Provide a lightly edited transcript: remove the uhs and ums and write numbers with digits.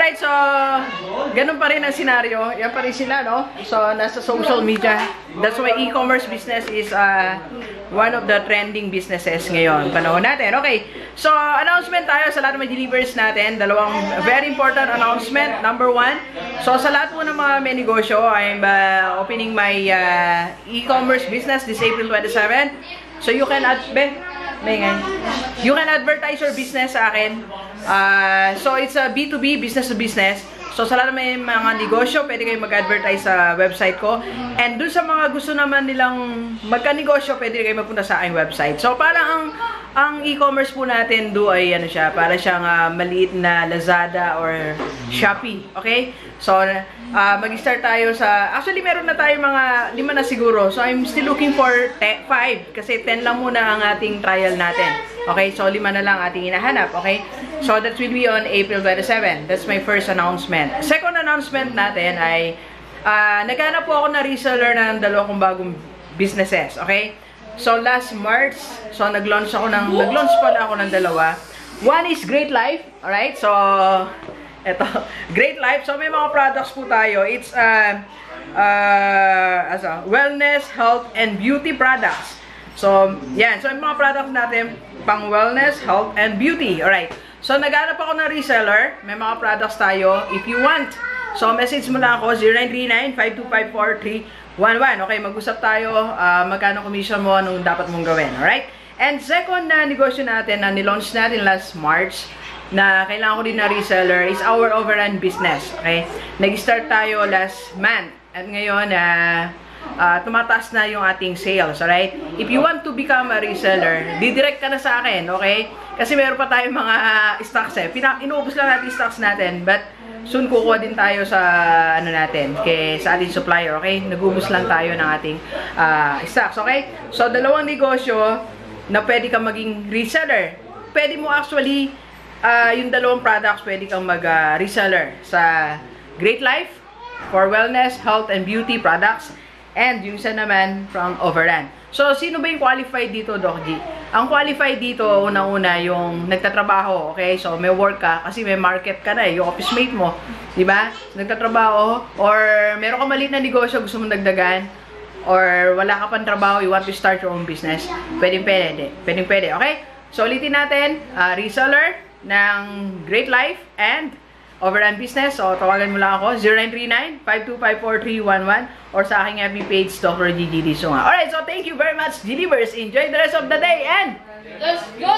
Alright, so ganun pa rin ang senaryo. Yan pa rin sila, no? So, nasa social media. That's why e-commerce business is one of the trending businesses ngayon. Panahon natin. Okay, so announcement tayo sa lahat ng mga delivers natin. Dalawang very important announcement. Number one, so sa lahat po ng mga may negosyo, I'm opening my e-commerce business this April 27. So you can you can advertise your business sa akin. So it's a B2B, business to business. So sa lahat ng may mga negosyo, pwede kayo mag-advertise sa website ko. And dun sa mga gusto naman nilang magka-negosyo, pwede kayo magpunta sa aking website. So parang ang e-commerce po natin ay ano siya, para siyang maliit na Lazada or Shopee. Okay? So mag-start tayo sa, actually meron na tayo mga 5 na siguro. So I'm still looking for 5 kasi 10 lang muna ang ating trial natin. Okay? So 5 na lang ating hinahanap. Okay? So that will be on April 27. That's my first announcement. Second announcement natin ay naghanap po ako na reseller ng 2 kong bagong businesses. Okay? So last March, so nag-launch pala ako ng 2. One is Great Life. Alright? So eto, Great Life. So may mga products po tayo. It's wellness, health, and beauty products. So, yan. So, yung mga products natin pang wellness, health, and beauty. Alright. So, naghanap ako ng reseller. May mga products tayo. If you want, so, message mo lang ako, 0939-5254-311. Okay, mag-usap tayo. Magkano commission mo, anong dapat mong gawin. Alright? And second na negosyo natin na nilaunch natin last March, na kailangan ko din na reseller, is our overrun business. Okay? Nag-start tayo last month. At ngayon, tumataas na yung ating sales, alright? If you want to become a reseller, didirect ka na sa akin, okay? Kasi meron pa tayong mga stocks eh. Inuubos lang natin stocks natin, but soon kukuha din tayo sa ano natin, sa ating supplier, okay? Nag-ubos lang tayo ng ating stocks, okay? So, 2 negosyo na pwede kang maging reseller. Pwede mo actually, yung 2 products, pwede kang mag-reseller sa Great Life for wellness, health, and beauty products. And yung isa naman from Overrun. So, sino ba yung qualified dito, Doc G? Ang qualified dito, unang-una, yung nagtatrabaho, okay? So, may work ka, kasi may market ka na eh, yung office mate mo. Diba? Nagtatrabaho, or meron ka maliit na negosyo, gusto mong dagdagan, or wala ka pang trabaho, you want to start your own business, pwede, okay? So, ulitin natin, reseller ng Great Life and Overrun Business. So, tawagan mo lang ako, 0939-5254-311 or sa aking FB page, Dr. Gigi Disunga. Alright, so thank you very much, Delivers. Enjoy the rest of the day and let's go!